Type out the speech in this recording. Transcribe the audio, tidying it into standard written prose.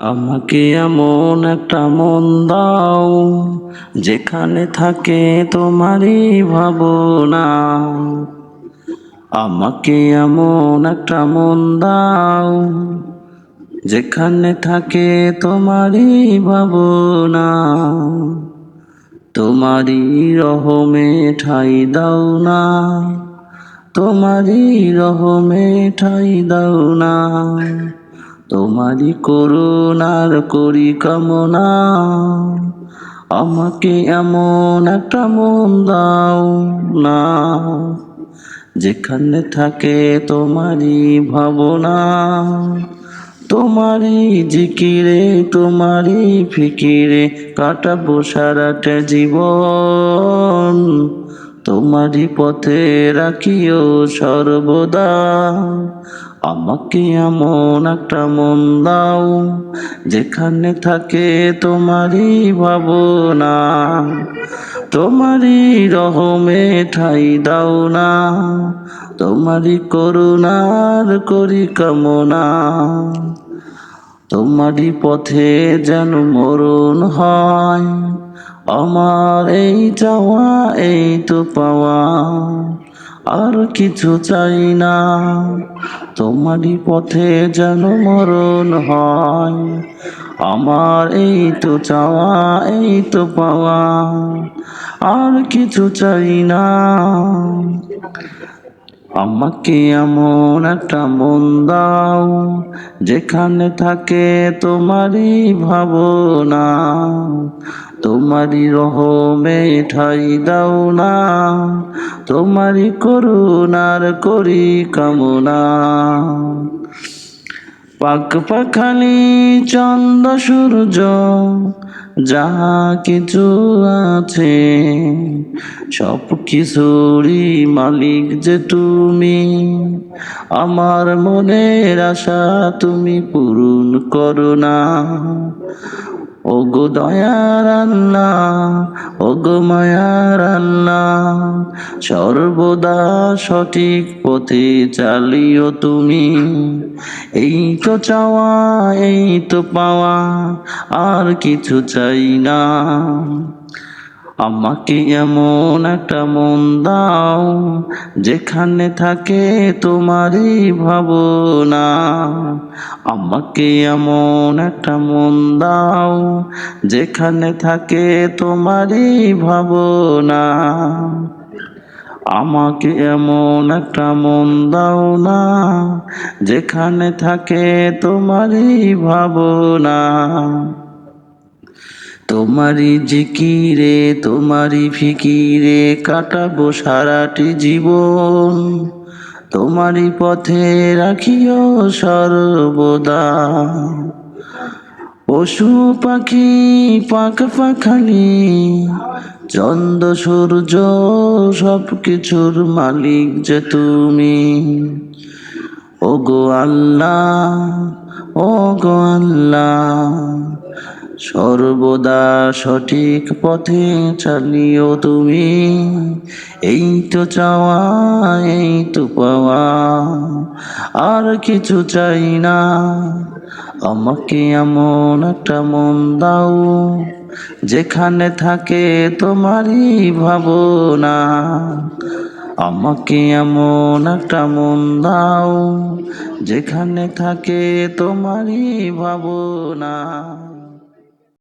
আমাকে এমন একটা মন দাও, যেখানে থাকে তোমারই ভাবনা। আমাকে এমন একটা মন দাও, যেখানে থাকে তোমারই ভাবনা। তোমারই রহমে ঠাই দাও না, তোমারই রহমে ঠাই দাও না। তোমারই করুণার করি কামনা। আমাকে এমন একটা মন দাও না, যেখানে থাকে তোমারই ভাবনা। তোমারই জিকিরে তোমারই ফিকিরে কাটাবো সারাটা জীবন। তোমারই পথে রাখিও সর্বদা। আমাকে এমন একটা মন দাও, যেখানে থাকে তোমারই ভাবনা। তোমারই রহমে ঠাই দাও না, তোমারই করুণার করি কামনা। তোমারই পথে যেন মরণ হয়, আমার এই চাওয়া এই তো পাওয়া। আর কিছু চাই না, তোমারই পথে যেন মরণ হয়, আমার এই তো চাওয়া এই তো পাওয়া। আর কিছু চাই না। আমাকে এমন একটা মন দাও, যেখানে থাকে তোমারই ভাবনা। তোমারই রহমে ঠাই দাও না, তোমারই করুণার করি কামনা। পাক পাখালি চন্দ্র সূর্য যাহা কিছু আছে, সব কিছুরই মালিক যে তুমি। আমার মনের আশা তুমি পূরণ করো না। ওগো দয়ার আল্লাহ, ওগো মায়ার আল্লাহ, সর্বদা সঠিক পথে চালিও তুমি। এই তো চাওয়া এই তো পাওয়া, আর কিছু চাই না। আমাকে এমন একটা মন দাও, যেখানে থাকে তোমারই ভাবনা। আমাকে এমন একটা মন দাও, যেখানে থাকে তোমারই ভাবনা। আমাকে এমন একটা মন দাও না, যেখানে থাকে তোমারই ভাবনা। তোমারই জিকিরে তোমারই ফিকিরে কাটাবো সারাটি জীবন। তোমারই পথে রাখিও সর্বদা। পশু পাখি পাখ পাখালি চন্দ্র সূর্য সব কিছুর মালিক যে তুমি। ওগো আল্লাহ, ওগো আল্লাহ, সর্বদা সঠিক পথে চালিও তুমি। এই তো চাওয়া এই তো পাওয়া, আর কিছু চাই না। আমাকে এমন একটা মন দাও, যেখানে থাকে তোমারই ভাবনা। আমাকে এমন একটা মন দাও, যেখানে থাকে তোমারই ভাবনা।